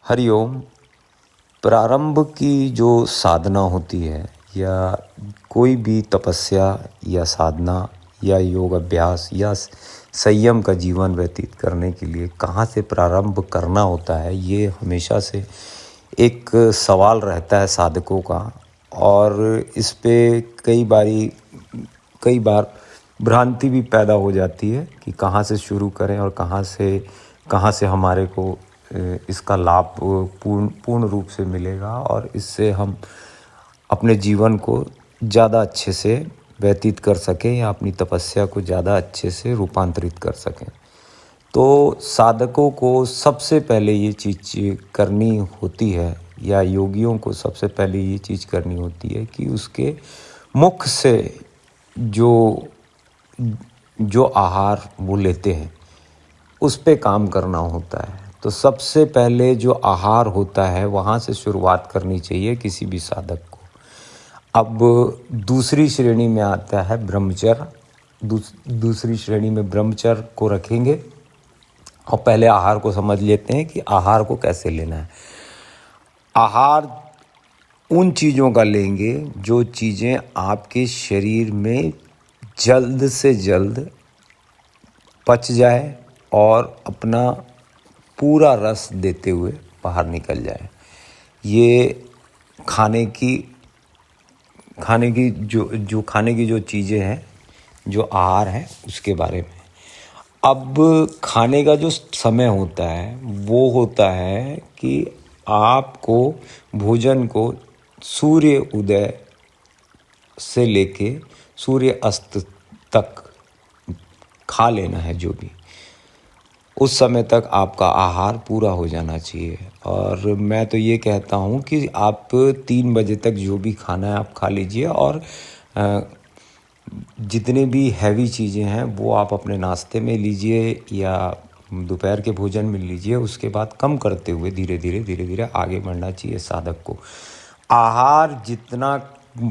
हरिओम। प्रारंभ की जो साधना होती है या कोई भी तपस्या या साधना या योग अभ्यास या संयम का जीवन व्यतीत करने के लिए कहाँ से प्रारंभ करना होता है, ये हमेशा से एक सवाल रहता है साधकों का। और इस पे कई बार भ्रांति भी पैदा हो जाती है कि कहाँ से शुरू करें और कहाँ से हमारे को इसका लाभ पूर्ण रूप से मिलेगा और इससे हम अपने जीवन को ज़्यादा अच्छे से व्यतीत कर सकें या अपनी तपस्या को ज़्यादा अच्छे से रूपांतरित कर सकें। तो साधकों को सबसे पहले ये चीज़ करनी होती है या योगियों को सबसे पहले ये चीज़ करनी होती है कि उसके मुख से जो आहार वो लेते हैं उस पे काम करना होता है। तो सबसे पहले जो आहार होता है वहाँ से शुरुआत करनी चाहिए किसी भी साधक को। अब दूसरी श्रेणी में आता है ब्रह्मचर्य। दूसरी श्रेणी में ब्रह्मचर्य को रखेंगे और पहले आहार को समझ लेते हैं कि आहार को कैसे लेना है। आहार उन चीज़ों का लेंगे जो चीज़ें आपके शरीर में जल्द से जल्द पच जाए और अपना पूरा रस देते हुए बाहर निकल जाए। ये खाने की जो चीज़ें हैं, जो आहार है, उसके बारे में। अब खाने का जो समय होता है वो होता है कि आपको भोजन को सूर्य उदय से लेके सूर्य अस्त तक खा लेना है। जो भी उस समय तक आपका आहार पूरा हो जाना चाहिए। और मैं तो ये कहता हूँ कि आप 3 बजे तक जो भी खाना है आप खा लीजिए और जितने भी हैवी चीज़ें हैं वो आप अपने नाश्ते में लीजिए या दोपहर के भोजन में लीजिए। उसके बाद कम करते हुए धीरे धीरे आगे बढ़ना चाहिए साधक को। आहार जितना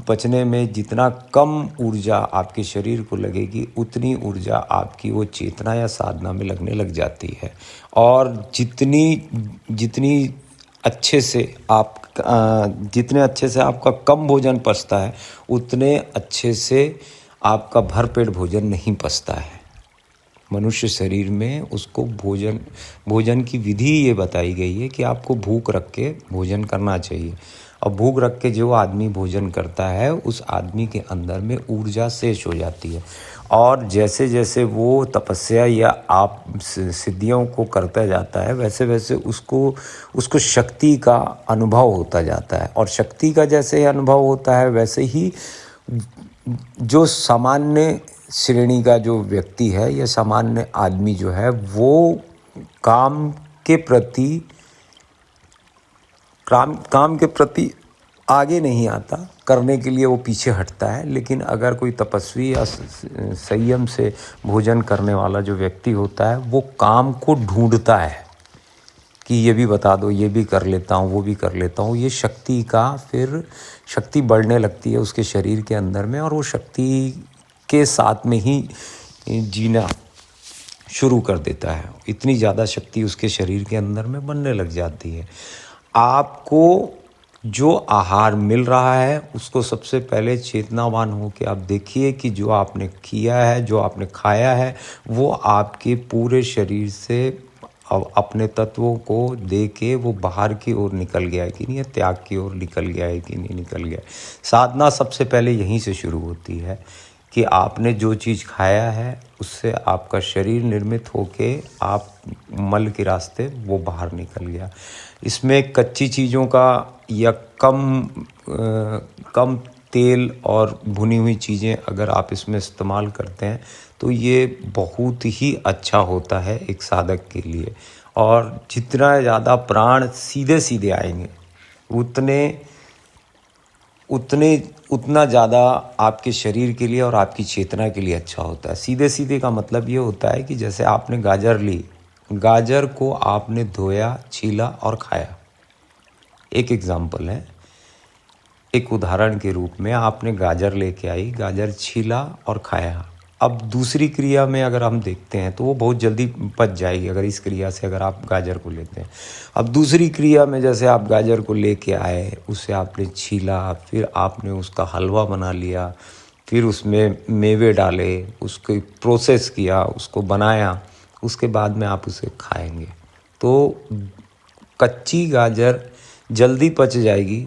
पचने में जितना कम ऊर्जा आपके शरीर को लगेगी उतनी ऊर्जा आपकी वो चेतना या साधना में लगने लग जाती है। और जितने अच्छे से आपका कम भोजन पचता है उतने अच्छे से आपका भरपेट भोजन नहीं पचता है। मनुष्य शरीर में उसको भोजन की विधि ये बताई गई है कि आपको भूख रख के भोजन करना चाहिए। और भूख रख के जो आदमी भोजन करता है उस आदमी के अंदर में ऊर्जा शेष हो जाती है। और जैसे जैसे वो तपस्या या आप सिद्धियों को करता जाता है वैसे वैसे उसको शक्ति का अनुभव होता जाता है। और शक्ति का जैसे अनुभव होता है वैसे ही जो सामान्य श्रेणी का जो व्यक्ति है या सामान्य आदमी जो है वो काम के प्रति आगे नहीं आता, करने के लिए वो पीछे हटता है। लेकिन अगर कोई तपस्वी या संयम से भोजन करने वाला जो व्यक्ति होता है वो काम को ढूंढता है कि ये भी बता दो, ये भी कर लेता हूँ, वो भी कर लेता हूँ। ये शक्ति बढ़ने लगती है उसके शरीर के अंदर में और वो शक्ति के साथ में ही जीना शुरू कर देता है। इतनी ज़्यादा शक्ति उसके शरीर के अंदर में बनने लग जाती है। आपको जो आहार मिल रहा है उसको सबसे पहले चेतनावान हो के आप देखिए कि जो आपने किया है, जो आपने खाया है, वो आपके पूरे शरीर से अपने तत्वों को दे के वो बाहर की ओर निकल गया है कि नहीं, त्याग की ओर निकल गया है कि नहीं निकल गया है। साधना सबसे पहले यहीं से शुरू होती है कि आपने जो चीज़ खाया है उससे आपका शरीर निर्मित होके आप मल के रास्ते वो बाहर निकल गया। इसमें कच्ची चीज़ों का या कम तेल और भुनी हुई चीज़ें अगर आप इसमें इस्तेमाल करते हैं तो ये बहुत ही अच्छा होता है एक साधक के लिए। और जितना ज़्यादा प्राण सीधे आएंगे उतना ज़्यादा आपके शरीर के लिए और आपकी चेतना के लिए अच्छा होता है। सीधे का मतलब ये होता है कि जैसे आपने गाजर ली, गाजर को आपने धोया, छीला और खाया। एक एग्जाम्पल है, एक उदाहरण के रूप में आपने गाजर लेके आई, गाजर छीला और खाया अब दूसरी क्रिया में अगर हम देखते हैं तो वो बहुत जल्दी पच जाएगी, अगर इस क्रिया से अगर आप गाजर को लेते हैं। अब दूसरी क्रिया में जैसे आप गाजर को लेके आए, उसे आपने छीला, फिर आपने उसका हलवा बना लिया, फिर उसमें मेवे डाले, उसको प्रोसेस किया, उसको बनाया, उसके बाद में आप उसे खाएंगे तो कच्ची गाजर जल्दी पच जाएगी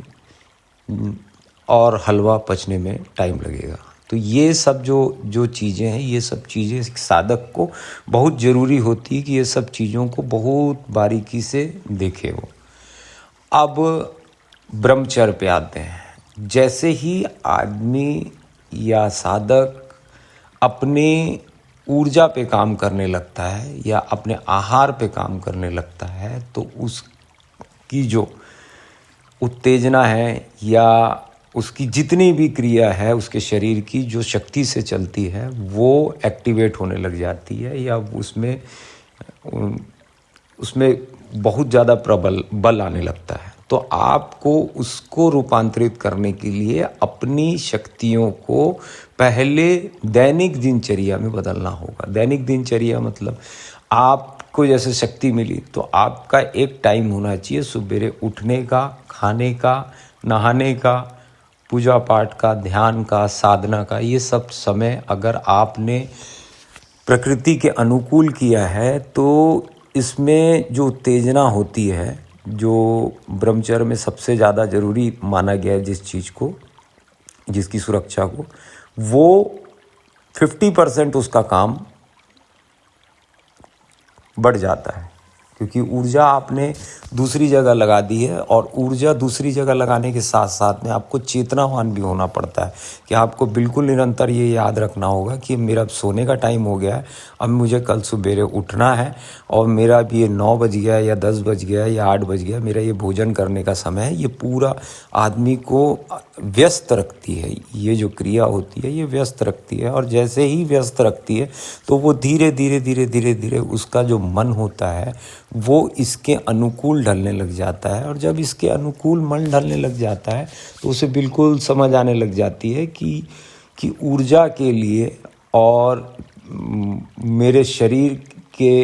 और हलवा पचने में टाइम लगेगा। तो ये सब जो चीज़ें हैं, ये सब चीज़ें साधक को बहुत ज़रूरी होती है कि ये सब चीज़ों को बहुत बारीकी से देखे वो। अब ब्रह्मचर्य पे आते हैं। जैसे ही आदमी या साधक अपने ऊर्जा पे काम करने लगता है या अपने आहार पे काम करने लगता है तो उसकी जो उत्तेजना है या उसकी जितनी भी क्रिया है उसके शरीर की जो शक्ति से चलती है वो एक्टिवेट होने लग जाती है या उसमें बहुत ज़्यादा प्रबल बल आने लगता है। तो आपको उसको रूपांतरित करने के लिए अपनी शक्तियों को पहले दैनिक दिनचर्या में बदलना होगा। दैनिक दिनचर्या मतलब आपको जैसे शक्ति मिली तो आपका एक टाइम होना चाहिए सुबेरे उठने का, खाने का, नहाने का, पूजा पाठ का, ध्यान का, साधना का। ये सब समय अगर आपने प्रकृति के अनुकूल किया है तो इसमें जो उत्तेजना होती है, जो ब्रह्मचर्य में सबसे ज़्यादा ज़रूरी माना गया है जिस चीज़ को, जिसकी सुरक्षा को, वो 50% उसका काम बढ़ जाता है क्योंकि ऊर्जा आपने दूसरी जगह लगा दी है। और ऊर्जा दूसरी जगह लगाने के साथ साथ में आपको चेतनावान भी होना पड़ता है कि आपको बिल्कुल निरंतर ये याद रखना होगा कि मेरा सोने का टाइम हो गया है, अब मुझे कल सुबेरे उठना है और मेरा भी ये 9 बज गया या 10 बज गया या 8 बज गया, मेरा ये भोजन करने का समय है। ये पूरा आदमी को व्यस्त रखती है, ये जो क्रिया होती है ये व्यस्त रखती है। और जैसे ही व्यस्त रखती है तो वो धीरे धीरे धीरे धीरे धीरे उसका जो मन होता है वो इसके अनुकूल ढलने लग जाता है। और जब इसके अनुकूल मन ढलने लग जाता है तो उसे बिल्कुल समझ आने लग जाती है कि ऊर्जा के लिए और मेरे शरीर के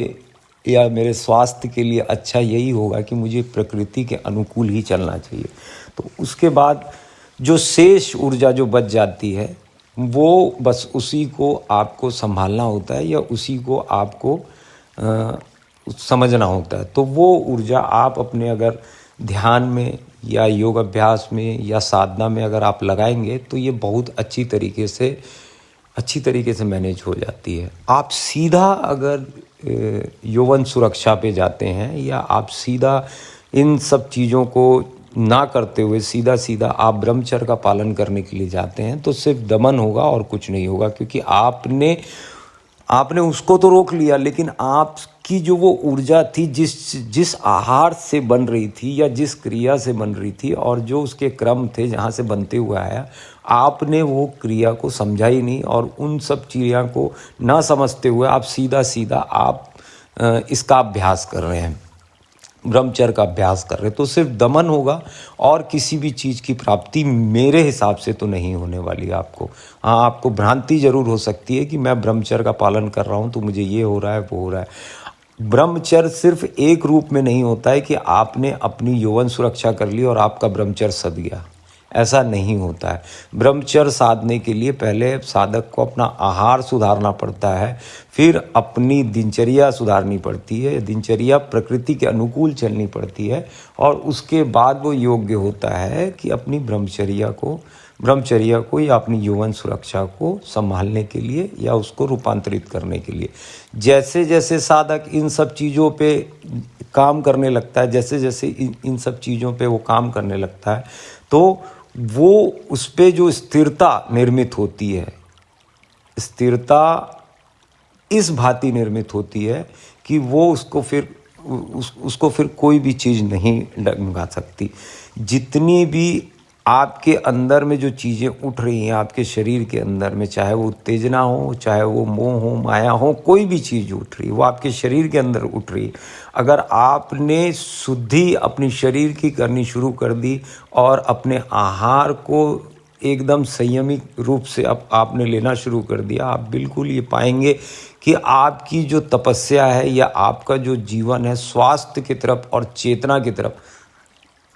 या मेरे स्वास्थ्य के लिए अच्छा यही होगा कि मुझे प्रकृति के अनुकूल ही चलना चाहिए। तो उसके बाद जो शेष ऊर्जा जो बच जाती है वो बस उसी को आपको संभालना होता है या उसी को आपको समझना होता है। तो वो ऊर्जा आप अपने अगर ध्यान में या योग अभ्यास में या साधना में अगर आप लगाएंगे तो ये बहुत अच्छी तरीके से मैनेज हो जाती है। आप सीधा अगर यौवन सुरक्षा पे जाते हैं या आप सीधा इन सब चीज़ों को ना करते हुए सीधा आप ब्रह्मचर्य का पालन करने के लिए जाते हैं तो सिर्फ दमन होगा और कुछ नहीं होगा, क्योंकि आपने उसको तो रोक लिया लेकिन आपकी जो वो ऊर्जा थी जिस आहार से बन रही थी या जिस क्रिया से बन रही थी और जो उसके क्रम थे जहाँ से बनते हुए आया, आपने वो क्रिया को समझा ही नहीं। और उन सब चीज़ों को ना समझते हुए आप सीधा आप इसका अभ्यास कर रहे हैं, ब्रह्मचर्य का अभ्यास कर रहे हैं, तो सिर्फ दमन होगा और किसी भी चीज़ की प्राप्ति मेरे हिसाब से तो नहीं होने वाली आपको। हाँ, आपको भ्रांति जरूर हो सकती है कि मैं ब्रह्मचर्य का पालन कर रहा हूँ तो मुझे ये हो रहा है वो हो रहा है। ब्रह्मचर्य सिर्फ एक रूप में नहीं होता है कि आपने अपनी यौवन सुरक्षा कर ली और आपका ब्रह्मचर्य सद गया, ऐसा नहीं होता है। ब्रह्मचर्य साधने के लिए पहले साधक को अपना आहार सुधारना पड़ता है, फिर अपनी दिनचर्या सुधारनी पड़ती है, दिनचर्या प्रकृति के अनुकूल चलनी पड़ती है और उसके बाद वो योग्य होता है कि अपनी ब्रह्मचर्या को या अपनी यौवन सुरक्षा को संभालने के लिए या उसको रूपांतरित करने के लिए। जैसे जैसे साधक इन सब चीज़ों पे काम करने लगता है, जैसे इन सब चीज़ों पे वो काम करने लगता है तो वो उस पे जो स्थिरता निर्मित होती है, स्थिरता इस भांति निर्मित होती है कि वो उसको फिर कोई भी चीज़ नहीं डगमगा सकती। जितनी भी आपके अंदर में जो चीज़ें उठ रही हैं आपके शरीर के अंदर में, चाहे वो उत्तेजना हो, चाहे वो मोह हो, माया हो, कोई भी चीज़ उठ रही है वो आपके शरीर के अंदर उठ रही है। अगर आपने शुद्धि अपनी शरीर की करनी शुरू कर दी और अपने आहार को एकदम संयमित रूप से अब आपने लेना शुरू कर दिया, आप बिल्कुल ये पाएंगे कि आपकी जो तपस्या है या आपका जो जीवन है स्वास्थ्य की तरफ और चेतना की तरफ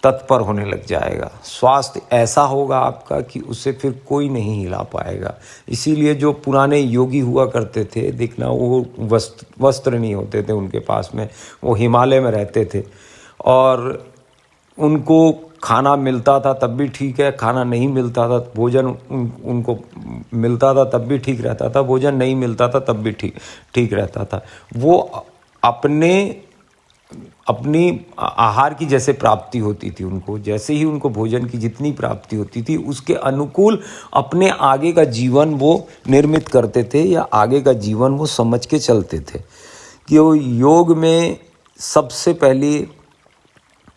तत्पर होने लग जाएगा। स्वास्थ्य ऐसा होगा आपका कि उसे फिर कोई नहीं हिला पाएगा। इसीलिए जो पुराने योगी हुआ करते थे, देखना वो वस्त्र नहीं होते थे उनके पास में, वो हिमालय में रहते थे और उनको खाना मिलता था तब भी ठीक है, खाना नहीं मिलता था, भोजन उनको मिलता था तब भी ठीक रहता था, भोजन नहीं मिलता था तब भी ठीक रहता था। वो अपनी आहार की जैसे प्राप्ति होती थी उनको, जैसे ही उनको भोजन की जितनी प्राप्ति होती थी उसके अनुकूल अपने आगे का जीवन वो निर्मित करते थे या आगे का जीवन वो समझ के चलते थे। कि वो योग में सबसे पहले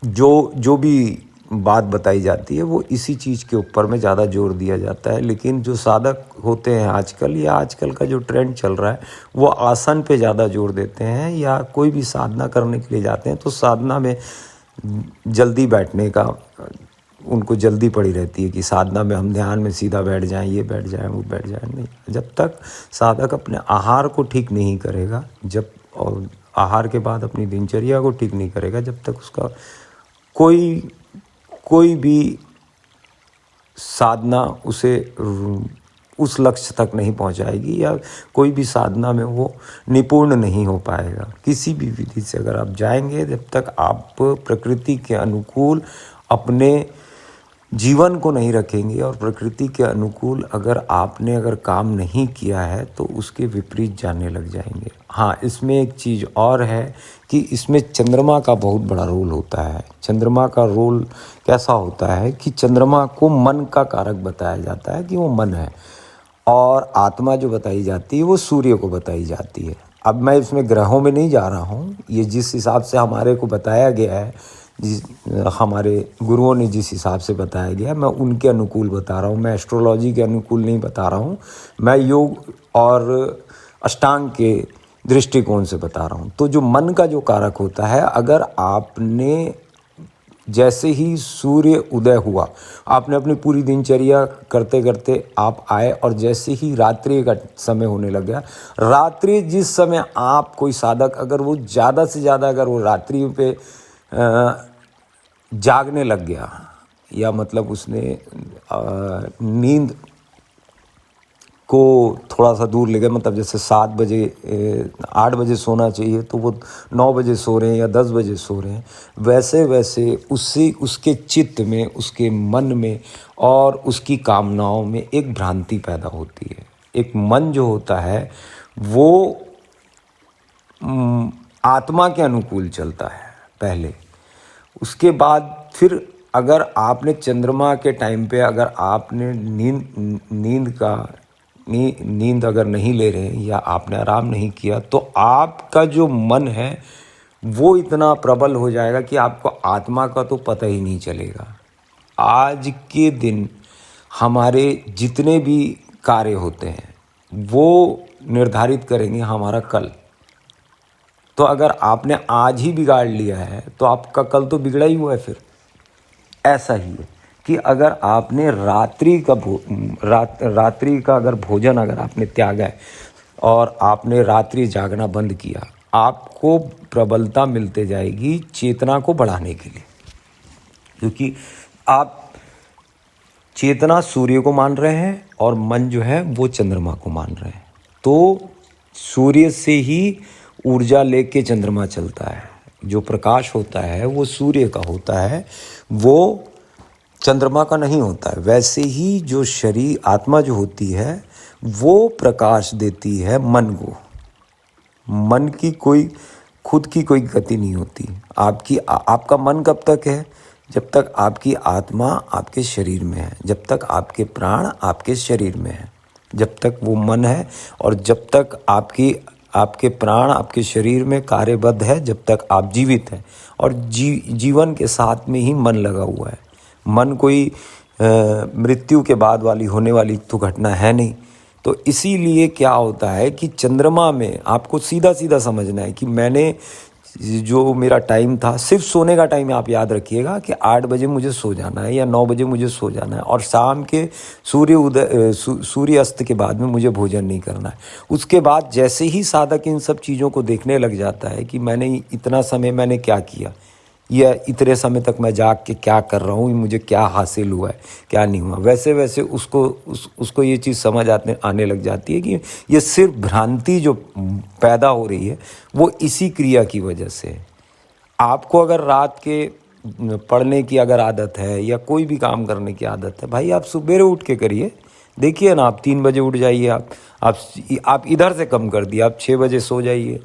जो भी बात बताई जाती है वो इसी चीज़ के ऊपर में ज़्यादा जोर दिया जाता है। लेकिन जो साधक होते हैं आजकल, या आजकल का जो ट्रेंड चल रहा है, वो आसन पे ज़्यादा जोर देते हैं, या कोई भी साधना करने के लिए जाते हैं तो साधना में जल्दी बैठने का उनको जल्दी पड़ी रहती है कि साधना में हम ध्यान में सीधा बैठ जाएं, ये बैठ जाएं, वो बैठ जाएं। नहीं, जब तक साधक अपने आहार को ठीक नहीं करेगा, और आहार के बाद अपनी दिनचर्या को ठीक नहीं करेगा, जब तक उसका कोई भी साधना उसे उस लक्ष्य तक नहीं पहुंचाएगी, या कोई भी साधना में वो निपुण नहीं हो पाएगा। किसी भी विधि से अगर आप जाएंगे, जब तक आप प्रकृति के अनुकूल अपने जीवन को नहीं रखेंगे और प्रकृति के अनुकूल अगर काम नहीं किया है तो उसके विपरीत जाने लग जाएंगे। हाँ, इसमें एक चीज़ और है कि इसमें चंद्रमा का बहुत बड़ा रोल होता है। चंद्रमा का रोल कैसा होता है कि चंद्रमा को मन का कारक बताया जाता है कि वो मन है, और आत्मा जो बताई जाती है वो सूर्य को बताई जाती है। अब मैं इसमें ग्रहों में नहीं जा रहा हूँ, ये जिस हिसाब से हमारे को बताया गया है, हमारे गुरुओं ने जिस हिसाब से बताया गया है, मैं उनके अनुकूल बता रहा हूँ। मैं एस्ट्रोलॉजी के अनुकूल नहीं बता रहा हूँ, मैं योग और अष्टांग के दृष्टिकोण से बता रहा हूँ। तो जो मन का जो कारक होता है, अगर आपने जैसे ही सूर्य उदय हुआ, आपने अपनी पूरी दिनचर्या करते करते आप आए, और जैसे ही रात्रि का समय होने लग गया, रात्रि जिस समय आप कोई साधक अगर वो ज़्यादा से ज़्यादा अगर वो रात्रि पे जागने लग गया, या मतलब उसने नींद को थोड़ा सा दूर ले गया, मतलब जैसे 8 बजे सोना चाहिए तो वो 9 बजे सो रहे हैं या 10 बजे सो रहे हैं, वैसे वैसे उसके चित्त में, उसके मन में और उसकी कामनाओं में एक भ्रांति पैदा होती है। एक मन जो होता है वो आत्मा के अनुकूल चलता है पहले, उसके बाद फिर अगर आपने चंद्रमा के टाइम पे अगर आपने नींद अगर नहीं ले रहे हैं या आपने आराम नहीं किया, तो आपका जो मन है वो इतना प्रबल हो जाएगा कि आपको आत्मा का तो पता ही नहीं चलेगा। आज के दिन हमारे जितने भी कार्य होते हैं वो निर्धारित करेंगे हमारा कल। तो अगर आपने आज ही बिगाड़ लिया है तो आपका कल तो बिगड़ा ही हुआ है। फिर ऐसा ही है कि अगर आपने रात्रि का अगर भोजन अगर आपने त्यागा है और आपने रात्रि जागना बंद किया, आपको प्रबलता मिलते जाएगी चेतना को बढ़ाने के लिए, क्योंकि आप चेतना सूर्य को मान रहे हैं और मन जो है वो चंद्रमा को मान रहे हैं। तो सूर्य से ही ऊर्जा लेके चंद्रमा चलता है, जो प्रकाश होता है वो सूर्य का होता है, वो चंद्रमा का नहीं होता है। वैसे ही जो शरीर आत्मा जो होती है वो प्रकाश देती है मन को। मन की खुद की कोई गति नहीं होती। आपका मन कब तक है? जब तक आपकी आत्मा आपके शरीर में है, जब तक आपके प्राण आपके शरीर में है, जब तक वो मन है, और जब तक आपके प्राण आपके शरीर में कार्यबद्ध है, जब तक आप जीवित हैं। और जीवन के साथ में ही मन लगा हुआ है। मन कोई मृत्यु के बाद होने वाली तो घटना है नहीं। तो इसीलिए क्या होता है कि चंद्रमा में आपको सीधा सीधा समझना है कि मैंने जो मेरा टाइम था, सिर्फ सोने का टाइम आप याद रखिएगा कि 8 बजे मुझे सो जाना है या 9 बजे मुझे सो जाना है, और शाम के सूर्य अस्त के बाद में मुझे भोजन नहीं करना है। उसके बाद जैसे ही साधक इन सब चीज़ों को देखने लग जाता है कि मैंने इतना समय मैंने क्या किया, या इतने समय तक मैं जाग के क्या कर रहा हूँ, मुझे क्या हासिल हुआ है, क्या नहीं हुआ, वैसे वैसे उसको ये चीज़ समझ आने लग जाती है कि ये सिर्फ भ्रांति जो पैदा हो रही है वो इसी क्रिया की वजह से है। आपको अगर रात के पढ़ने की अगर आदत है या कोई भी काम करने की आदत है, भाई आप सुबेरे उठ के करिए। देखिए ना, आप 3 बजे उठ जाइए, आप इधर से कम कर दिए, आप 6 बजे सो जाइए,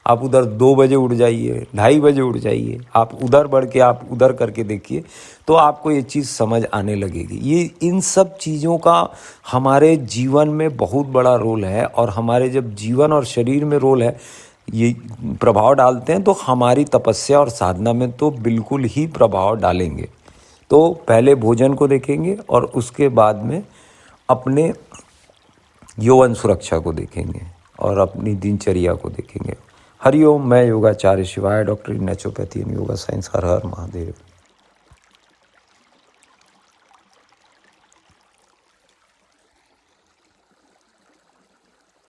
आप उधर 2 बजे उठ जाइए, 2:30 बजे उठ जाइए, आप उधर बढ़ के आप उधर करके देखिए, तो आपको ये चीज़ समझ आने लगेगी। ये इन सब चीज़ों का हमारे जीवन में बहुत बड़ा रोल है, और हमारे जब जीवन और शरीर में रोल है, ये प्रभाव डालते हैं, तो हमारी तपस्या और साधना में तो बिल्कुल ही प्रभाव डालेंगे। तो पहले भोजन को देखेंगे और उसके बाद में अपने यौवन सुरक्षा को देखेंगे और अपनी दिनचर्या को देखेंगे। हरिओम। मैं योगाचार्य शिवाय, doctor in naturopathy and yoga science. Her her Mahadev.